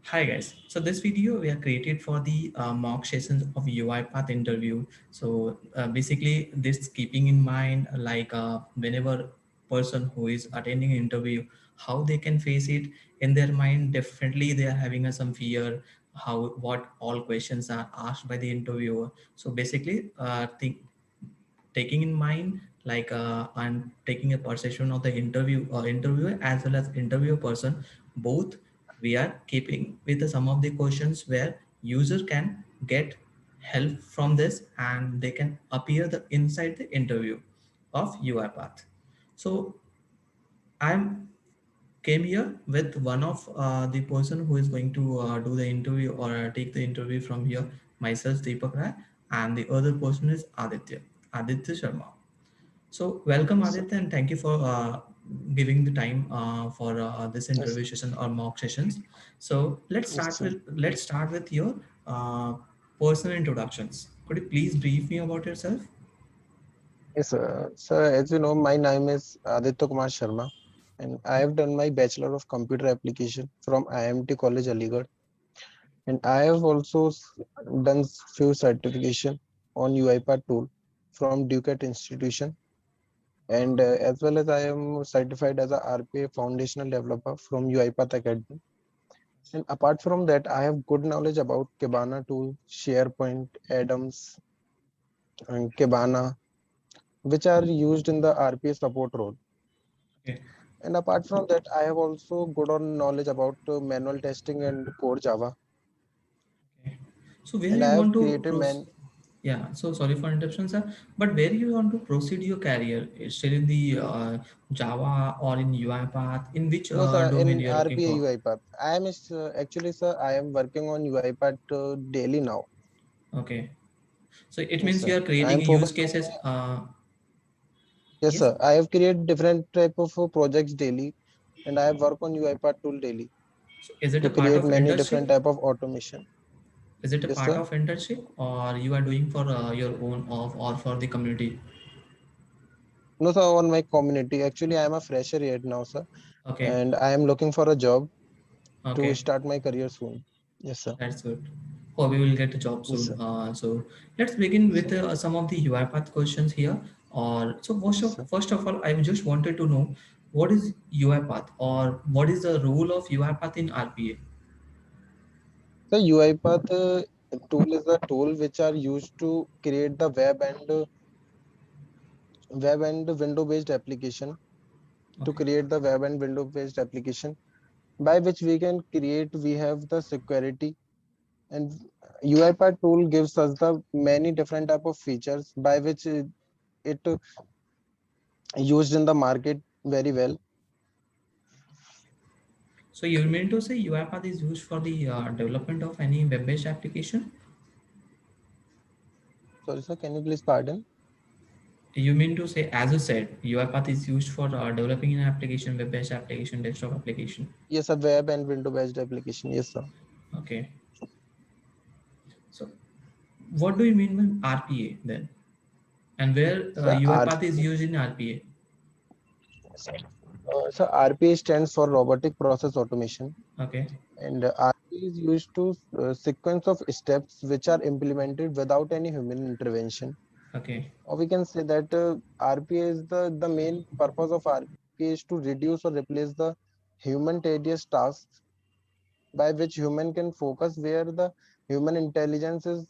Hi guys. So this video we are created for the mock sessions of UiPath interview. So basically this keeping in mind whenever person who is attending an interview, how they can face it in their mind. Definitely they are having some fear. How what all questions are asked by the interviewer. So basically taking in mind I'm taking a perception of the interviewer as well as interviewer person, both we are keeping with some of the questions where user can get help from this and they can appear the inside the interview of UiPath. So I'm came here with one of the person who is going to do the interview or take the interview from here, myself Deepak Rai, and the other person is Aditya Sharma. So welcome Yes, sir. Aditya and thank you for giving the time for this Yes, interview session or mock sessions. So yes, sir. let's start with your uh, personal introductions. Could you please brief me about yourself? Yes, sir. Sir, as you know, my name is Aditya Kumar Sharma, and I have done my Bachelor of Computer Application from IMT College, Aligarh, and I have also done few certification on UiPath tool from Ducat Institution, and as well as I am certified as a RPA Foundational Developer from UiPath Academy. And apart from that, I have good knowledge about Kibana tool, SharePoint, Adams, and Kibana, which are used in the RPA support role. Okay. And apart from that, I have also good on knowledge about manual testing and core Java. Okay. So where And you I have want to created proceed? man. Yeah, so sorry for interruption, sir. But where you want to proceed your career? Still in the Java or in UiPath? In which No, sir, domain in you are looking RPA for? UiPath. I am actually, sir, I am working on UiPath daily now. Okay. So it Yes, means sir. you are I creating am use focused on cases. my. Yes, Yes. sir. I have created different type of projects daily, and I work on UiPath tool daily So is it a to part create of many internship? different type of automation. Is it a Yes, part sir. of internship or you are doing for your own of or for the community? No, sir, on my community. Actually, I am a fresher yet now, sir, Okay. and I am looking for a job to Okay. start my career soon. Yes, sir. That's good. Hope we will get a job Yes, soon. sir. So let's begin Yes, with sir. some of the UiPath questions here. Or so Yes, sir. first of all, I just wanted to know what is UiPath or what is the role of UiPath in RPA? So UiPath tool is a tool which are used to create the web and window based application to Okay. create the web and window based application by which we have the security, and UiPath tool gives us the many different type of features by which it used in the market very well. So you mean to say UiPath is used for the development of any web-based application? Sorry, sir, can you please pardon? You mean to say, as you said, UiPath is used for developing an application, web-based application, desktop application. Yes, a web and window based application. Yes, sir. Okay. So what do you mean by RPA then? And where So UiPath is used in RPA? RPA stands for robotic process automation, Okay. and RPA is used to sequence of steps which are implemented without any human intervention. Okay. Or we can say that RPA is the main purpose of RPA is to reduce or replace the human tedious tasks by which human can focus where the human intelligence is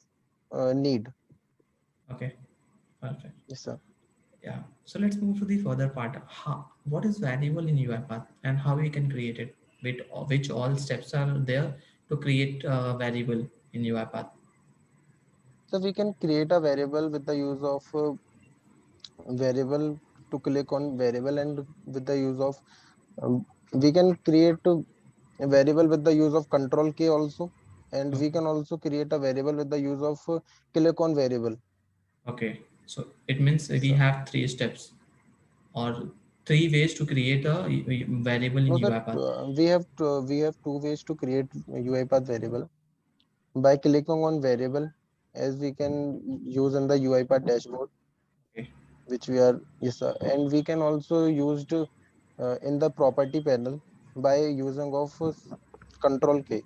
need. Okay. Perfect. Yes, sir. Yeah. So let's move to the further part. What is valuable in UiPath and how we can create it? Which all steps are there to create variable in UiPath? So we can create a variable with the use of variable to click on variable, and with the use of we can create a variable with the use of control K also, and we Okay. can also create a variable with the use of click on variable. Okay. So it means Yes, we sir. have three steps or three ways to create a variable in No, that UiPath. we have two ways to create UiPath variable by clicking on variable, as we can use in the UiPath dashboard, Okay. which we are. Yes, sir. And we can also use in the property panel by using of control K.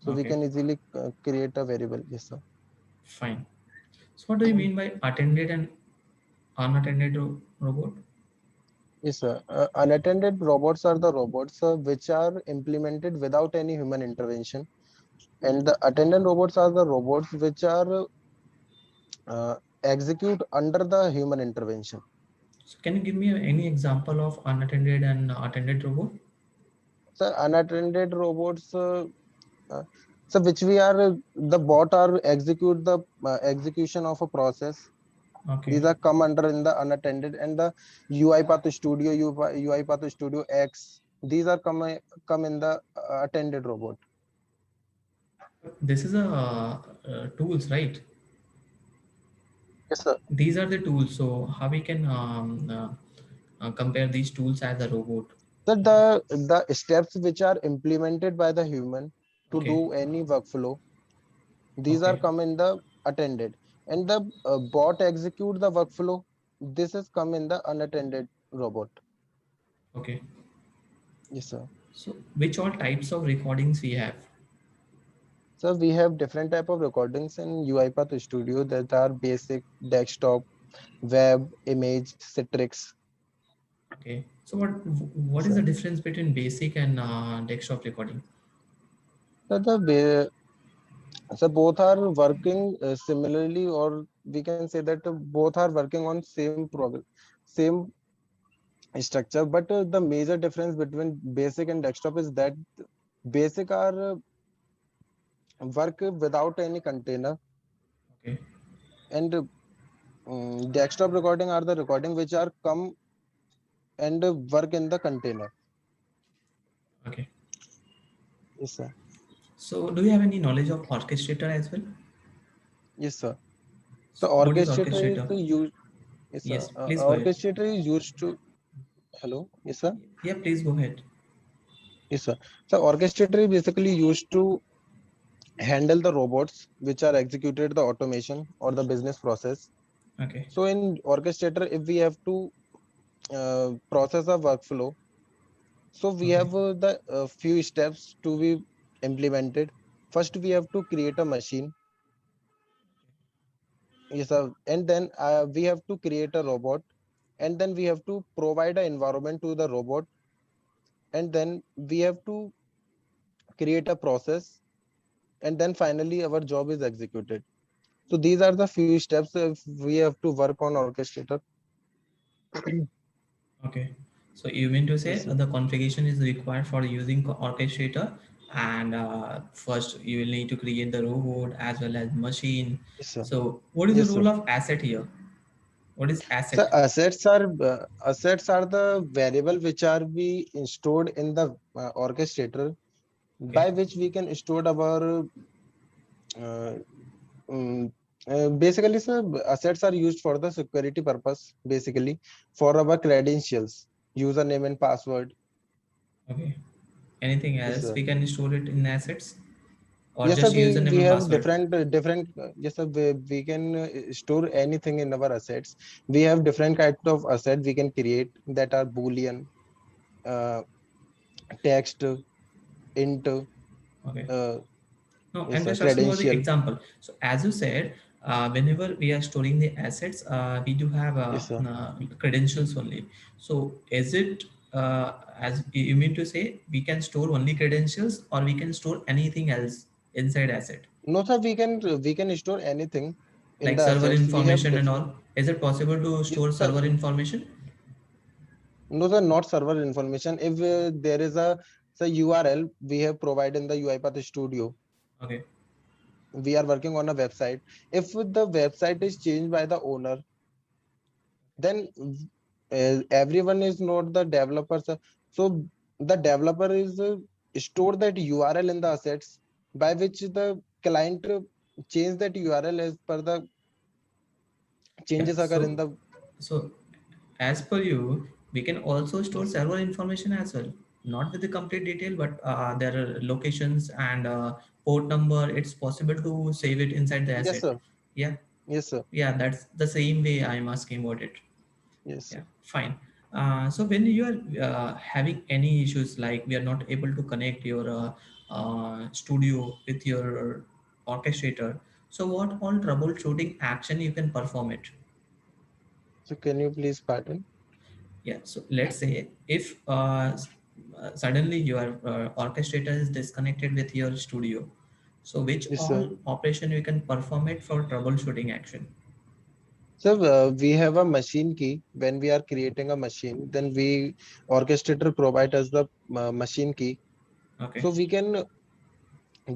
So we Okay, can easily create a variable. Yes, sir. fine. So what do you mean by attended and unattended robot? Yes, sir. Unattended robots are the robots which are implemented without any human intervention, and the attendant robots are the robots which are execute under the human intervention. So can you give me any example of unattended and attended robot? So unattended robots, uh, so which we are the bot are execute the execution of a process. Okay, These are come under in the unattended, and the UiPath Studio, UiPath Studio X. These are come in the attended robot. this is a tools, right? Yes, sir. These are the tools. So how we can compare these tools as a robot? So the steps which are implemented by the human to Okay, do any workflow, these are okay, come in the attended, and the bot execute the workflow. This is come in the unattended robot. okay. Yes, sir. So which all types of recordings we have? So we have different type of recordings in UiPath Studio that are basic, desktop, web, image, Citrix. Okay. So what Yes, is the sir. difference between basic and desktop recording? So so both are working similarly, or we can say that both are working on same problem, same structure. But the major difference between basic and desktop is that basic are work without any container, Okay, and desktop recording are the recording which are come and work in the container. okay. Yes, sir. So do you have any knowledge of orchestrator as well? Yes, sir. So So what is orchestrator is orchestrator? used. Yes, sir. Yes, please go ahead. Orchestrator is used to. Hello. Yes, sir. Yeah, please go ahead. Yes, sir. So orchestrator is basically used to handle the robots which are executed the automation or the business process. Okay, So in orchestrator, if we have to process a workflow, so we okay, have the few steps to be implemented. First, we have to create a machine. Yes, sir. And then we have to create a robot, and then we have to provide an environment to the robot, and then we have to create a process, and then finally our job is executed. So these are the few steps if we have to work on orchestrator. okay. So you mean to Yes, say sir. the configuration is required for using orchestrator, and first you will need to create the robot as well as machine. Yes, sir. So what is the Yes, sir. role of asset here? What is So asset? assets are the variable which are be stored in the orchestrator, Okay, by which we can store our uh, mm, basically, sir, assets are used for the security purpose, basically for our credentials, username and password. okay. Anything Yes, else sir. we can store it in assets, or Yes, sir. just We username and have password? different. Yes, sir. We can store anything in our assets. We have different kinds of assets we can create that are Boolean, uh, text, int. Okay. Uh, No, yes, I'm sir. just asking about the Credential. example. So as you said, whenever we are storing the assets, we do have Yes, sir. credentials only. So is it, as you mean to say, we can store only credentials, or we can store anything else inside asset, No, sir. We can store anything in like the server assets. We have information and different. all? Is it possible to Yes, store sir. server information? No, sir. Not server information. If there is a say URL we have provided in the UiPath Studio, Okay, we are working on a website. If the website is changed by the owner, then everyone is not the developers. So the developer is store that URL in the assets, by which the client change that URL as per the yeah. changes occur in the. So as per you, we can also store Yes, sir. server information as well, not with the complete detail, but there are locations and port number. It's possible to save it inside the Yes, asset. sir. Yeah, Yes, sir. yeah, that's the same way I'm asking about it. Yes, Yeah, sir. fine. So when you are having any issues, like we are not able to connect your studio with your orchestrator. So what all troubleshooting action you can perform it? So can you please pardon? Yeah, so let's say if suddenly your orchestrator is disconnected with your studio, so which Yes, all sir. operation you can perform it for troubleshooting action? So we have a machine key. When we are creating a machine, then we orchestrator provide us the machine key. Okay. So we can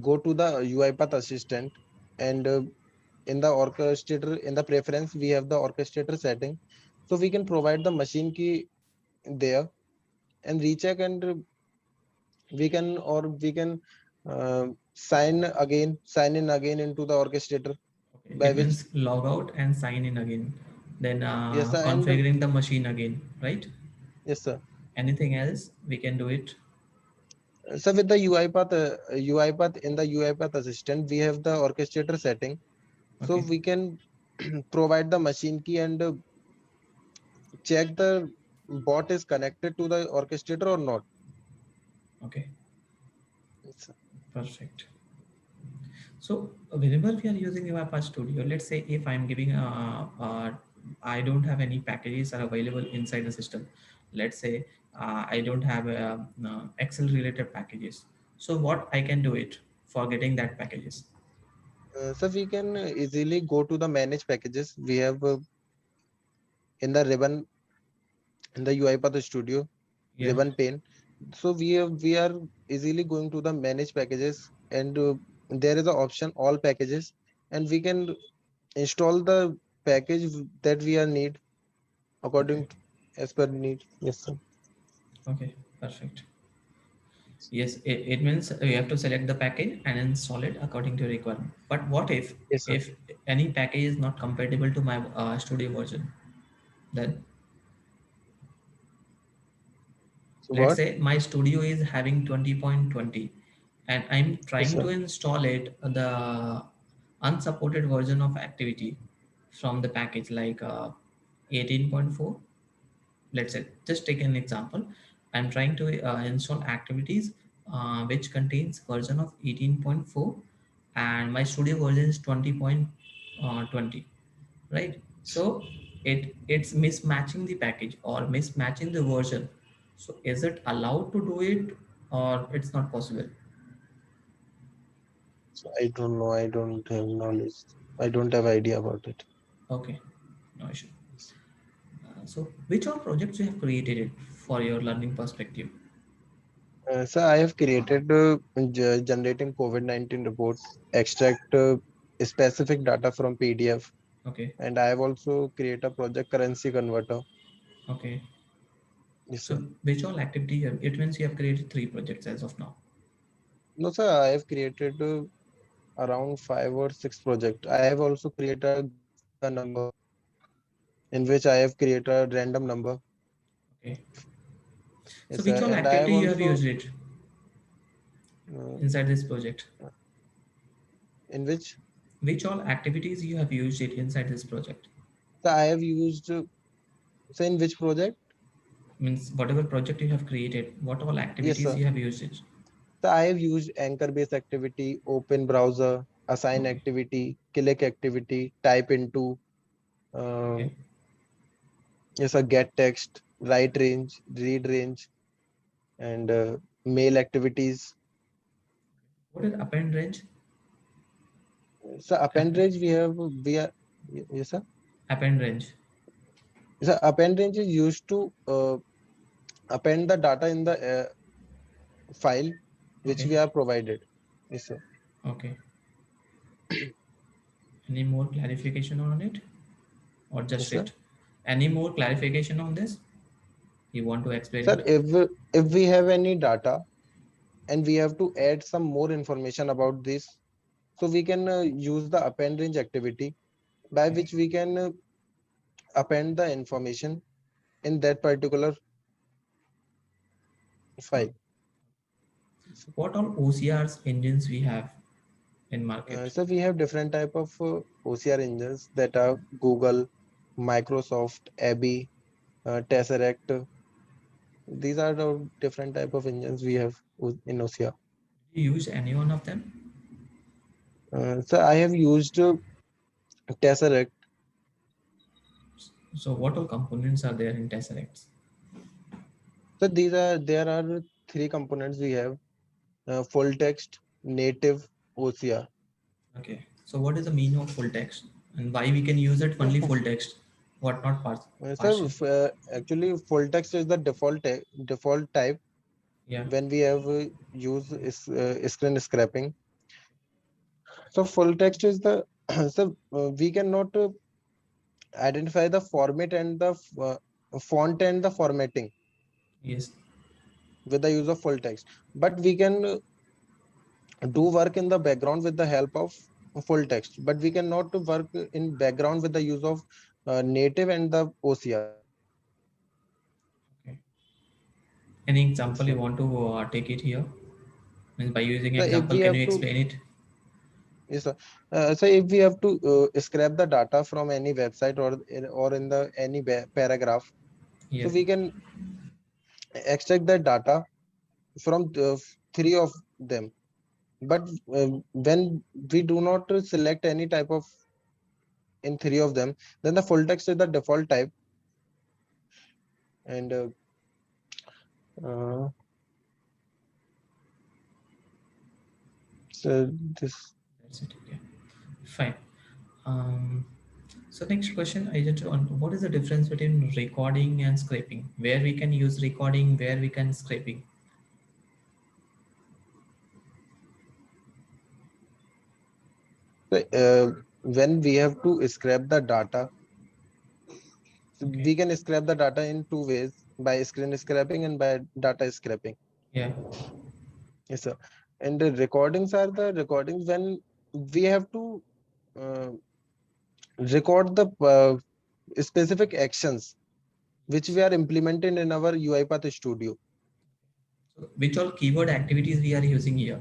go to the UiPath assistant, and in the orchestrator, in the preference, we have the orchestrator setting. So we can provide the machine key there and recheck, and we can sign in again into the orchestrator, Okay, by it which, means log out and sign in again, then yes sir, and configuring the machine again, right? yes sir. Anything else we can do it? So with the UiPath in the UiPath assistant, we have the orchestrator setting. So Okay. we can provide the machine key and check the bot is connected to the orchestrator or not. Okay, Yes, sir. perfect. So whenever we are using UiPath Studio, let's say if I'm giving I don't have any packages are available inside the system. Let's say I don't have Excel related packages. So what I can do it for getting that packages? So we can easily go to the manage packages. We have in the ribbon in the UiPath Studio Yeah. ribbon pane. So we are easily going to the manage packages, and there is an option all packages, and we can install the package that we are need Okay. according to, as per need. Yes sir. Okay. Perfect. Yes, it means you have to select the package and install it according to your requirement. But what Yes sir. if any package is not compatible to my studio version? Then So let's what? say my studio is having 20.20 and I'm Yes trying sir. to install it the unsupported version of activity from the package like 18.4. Let's say just take an example. I'm trying to install activities which contains version of 18.4 and my studio version is 20.20, right? So it's mismatching the package or mismatching the version. So is it allowed to do it or it's not possible? So I don't know. I don't have knowledge. I don't have idea about it. Okay, no issue. So which all projects you have created it for your learning perspective? So I have created generating COVID-19 report, extract specific data from PDF, Okay. and I have also created a project currency converter. Okay, Yes, so sir. which all activity you have, it means you have created three projects as of now. No, sir, I have created around 5 or 6 projects. I have also created a Gaussian number in which I have created a random number. Okay, so Yes, sir. which all And I have activity you have also used it uh, inside this project? in which, Which all activities you have used it inside this project? so I have used, so in which project? Means whatever project you have created, what all Yes, activities sir. you have used it? So I have used anchor based activity, open browser, assign Okay. activity, click activity, type into, uh, Okay. yes, a get text, write range, read range, and mail activities. What is append range? So append App- range we are, yes sir. Append range. So append range is used to append the data in the file which Okay. we are provided. Yes sir. Okay. Any more clarification on it or Yes just sir. it? Any more clarification on this? You want to explain Sir, it? if we have any data and we have to add some more information about this, so we can use the append range activity by Okay. which we can append the information in that particular file. What all OCRs engines we have in market? So we have different type of OCR engines that are Google, Microsoft, Abby, Tesseract. These are the different type of engines we have in OCR. Do you use any one of them? So I have used Tesseract. So what all components are there in Tesseracts? So there are three components we have: full text, native, OCR. Okay. So what is the meaning of full text and why we can use it So, only full text? What not so partial? actually, full text is the default type Yeah. when we have use is screen scraping. So full text is the so we cannot identify the format and the font and the formatting Yes. with the use of full text, but we can do work in the background with the help of full text, but we cannot work in background with the use of native and the OCR. Okay. Any example you So, want to take it here? Means by using so if example, we can have you to explain it? yes, so if we have to scrap the data from any website or in the any paragraph, so Yeah. we can extract that data from three of them, but when we do not select any type of in three of them, then the full text is the default type. And uh, so this That's it. Okay. Fine. Um, so next question, I just want what is the difference between recording and scraping? Where we can use recording, where we can scraping. when we have to scrap the data, so Okay. we can scrap the data in two ways: by screen scraping and by data scraping. Yeah. Yes, sir. And the recordings are the recordings when we have to uh, record the specific actions which Yes. we are implementing in our UiPath Studio. So which all keyword activities we are using here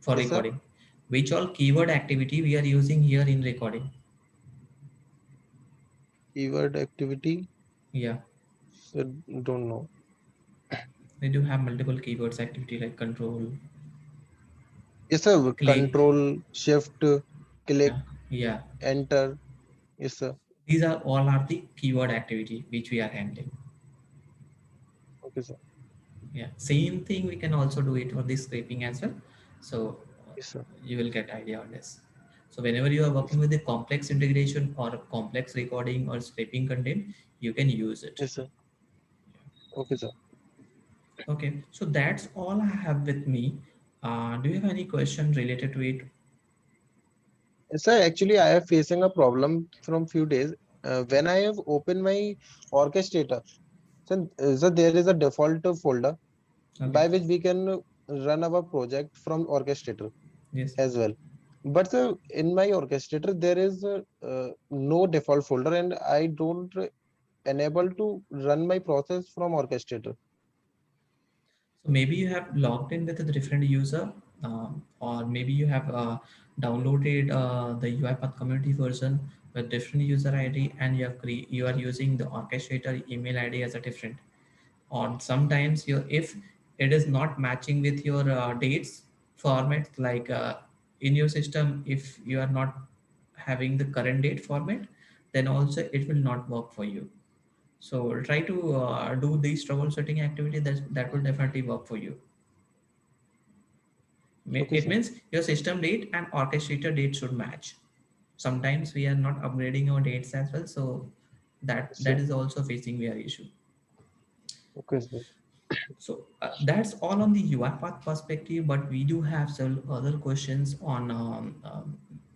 for Yes, sir. recording? Which all keyword activity we are using here in recording? Keyword activity. Yeah. So don't know. We do have multiple keywords activity like control, Yes, sir. click. Control, Shift, click, Yeah. Yeah. Enter. Yes, sir. These are all are the keyword activity which we are handling. Okay, sir. Yeah, same thing we can also do it for the scraping as well. So Yes, sir. you will get idea on this. So whenever you are Yes, working sir. with the complex integration or complex recording or scraping content, you can use it. Yes, sir. Okay, sir. Okay, so that's all I have with me. Do you have any question related to it? Yes, sir. Actually, I am facing a problem from few days. When I have opened my orchestrator, so there is a default folder Okay. by which we can run our project from orchestrator Yes. as well. But in my orchestrator, there is no default folder, and I don't enable to run my process from orchestrator. So maybe you have logged in with a different user, or maybe you have downloaded the UiPath community version with different user ID, and you are using the orchestrator email ID as a different. Or sometimes you if it is not matching with your dates format, like in your system, if you are not having the current date format, then also it will not work for you. So try to do these troubleshooting activity that will definitely work for you. Okay, It sir. means your system date and orchestrator date should match. Sometimes we are not upgrading our dates as well, so Yes, that sir. is also facing we are issue. Okay, sir. So that's all on the UiPath perspective, but we do have several other questions on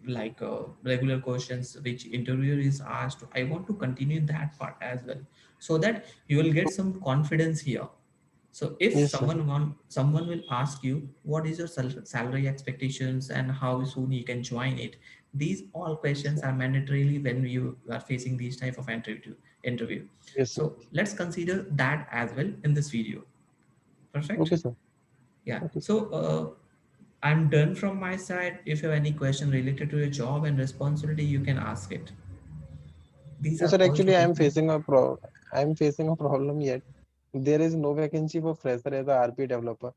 like regular questions which interviewer is asked. I want to continue that part as well, so that you will get some confidence here. So if Yes, sir. someone will ask you what is your salary expectations and how soon you can join it, these all Yes, questions sir. are mandatorily when you are facing these type of interview. Yes, sir. So let's consider that as well in this video. Perfect. Okay, sir. Yeah. Okay, sir. So I'm done from my side. If you have any question related to your job and responsibility, you can ask it. These Yes, are sir. all Actually, from I my am side. facing a pro. I am facing a problem yet. There is no vacancy for fresher as a RP developer.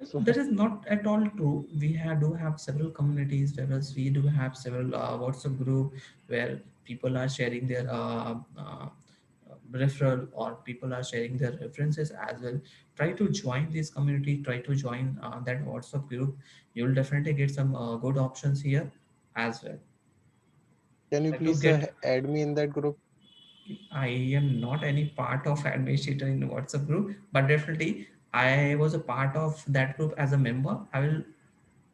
So That is not at all true. Do have several communities, whereas we do have several WhatsApp group where people are sharing their referral, or people are sharing their references as well. Try to join this community. Try to join that WhatsApp group. You will definitely get some good options here as well. can you Try to please get. add me in that group? I am not any part of administrator in WhatsApp group, but definitely I was a part of that group as a member. I will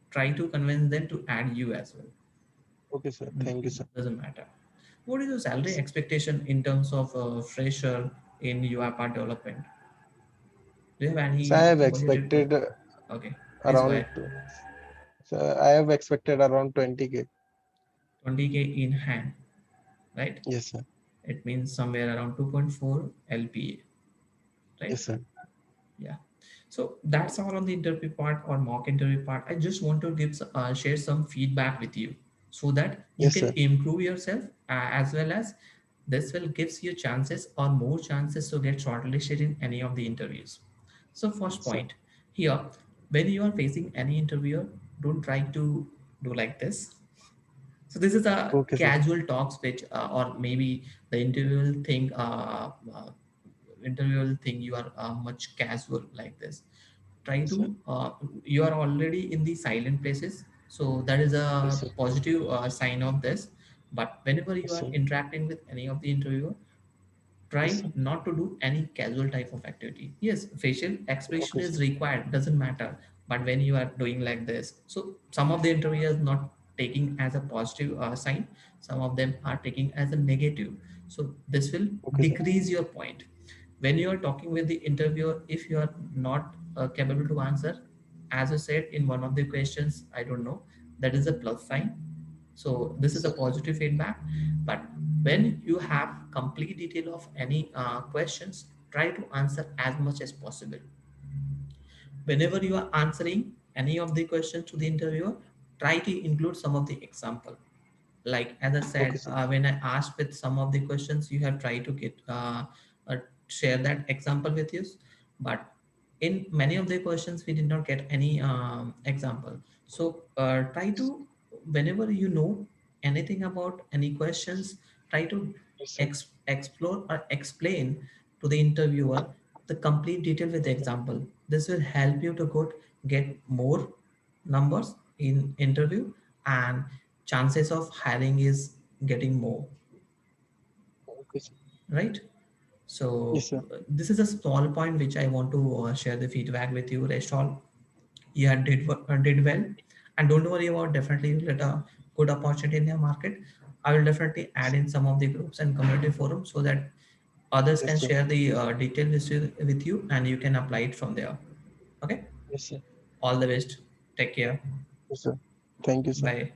try to convince them to add you as well. Okay, sir. Thank you, It sir. doesn't matter. What is your salary Yes. expectation in terms of fresher in UiPath development? Do you have So I any have budgeted? expected Okay, please go around, ahead. so I have expected around 20K. 20K in hand, right? Yes, sir. It means somewhere around 2.4 LPA, right? Yes, sir. Yeah. So that's all on the interview part or mock interview part. I just want to share some feedback with you so that you Yes, can sir. improve yourself, as well as this will gives you chances or more chances to get shortlisted in any of the interviews. So first Yes, sir. point here, when you are facing any interviewer, don't try to do like this. So this is a Okay, sir. casual talk which, or maybe the interview will think you are much casual like this. Try Yes, sir. to You are already in the silent places, so that is Yes, a sir. positive sign of this. But whenever you Yes, are sir. interacting with any of the interviewer, Yes, try sir. not to do any casual type of activity. Yes, facial expression Okay, is sir. required, doesn't matter. But when you are doing like this, so some of the interviewers not taking as a positive sign, some of them are taking as a negative. So this will Okay, sir. decrease your point. When you are talking with the interviewer, if you are not capable to answer, as I said in one of the questions, I don't know, that is a plus sign. So this Yes, is a sir. positive feedback. But when you have complete detail of any questions, try to answer as much as possible. Whenever you are answering any of the questions to the interviewer, try to include some of the example. Like as I Okay, said, sir. when I asked with some of the questions, you have tried to get uh, share that example with us. But in many of the questions we did not get any example. So try to, whenever you know anything about any questions, try to Yes, sir. explore or explain to the interviewer the complete detail with the Okay. example. This will help you to get more numbers in interview, and chances of hiring is getting more, Okay, sir. right? So Yes, sir. this is a small point which I want to share the feedback with you. Rest all you had did well, and don't worry about, definitely you'll get a good opportunity in your market. I will definitely add in some of the groups and community forums so that others Yes, can sir. share the details with you, and you can apply it from there. Okay, Yes, sir. all the best. Take care. Yes, sir. Thank you, sir. Bye.